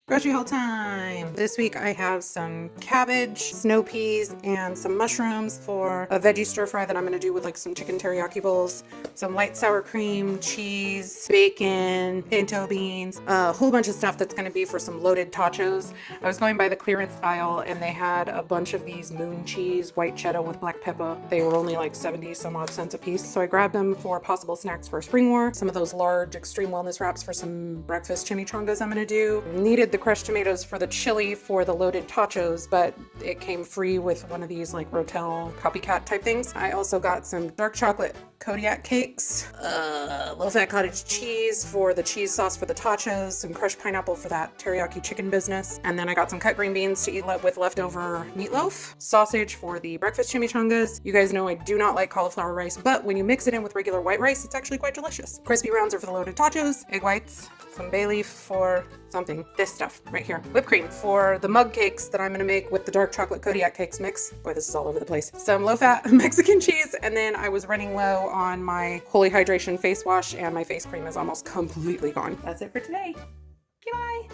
Grocery haul time! This week I have some cabbage, snow peas, and some mushrooms for a veggie stir fry that I'm going to do with like some chicken teriyaki bowls, some light sour cream, cheese, bacon, pinto beans, a whole bunch of stuff that's going to be for some loaded tachos. I was going by the clearance aisle and they had a bunch of these moon cheese, white cheddar with black pepper. They were only like 70 some odd cents a piece. So I grabbed them for possible snacks for spring war. Some of those large extreme wellness wraps for some breakfast chimichangas I'm going to do. Needed the crushed tomatoes for the chili for the loaded tachos, but it came free with one of these like Rotel copycat type things. I also got some dark chocolate Kodiak cakes, low-fat cottage cheese for the cheese sauce for the tachos, some crushed pineapple for that teriyaki chicken business, and then I got some cut green beans to eat with leftover meatloaf, sausage for the breakfast chimichangas. You guys know I do not like cauliflower rice, but when you mix it in with regular white rice, it's actually quite delicious. Crispy rounds are for the loaded tachos, egg whites, some bay leaf for something, this stuff right here, whipped cream for the mug cakes that I'm gonna make with the dark chocolate Kodiak cakes mix. Boy, this is all over the place. Some low-fat Mexican cheese, and then I was running low on my Holy Hydration face wash, and my face cream is almost completely gone. That's it for today. Goodbye.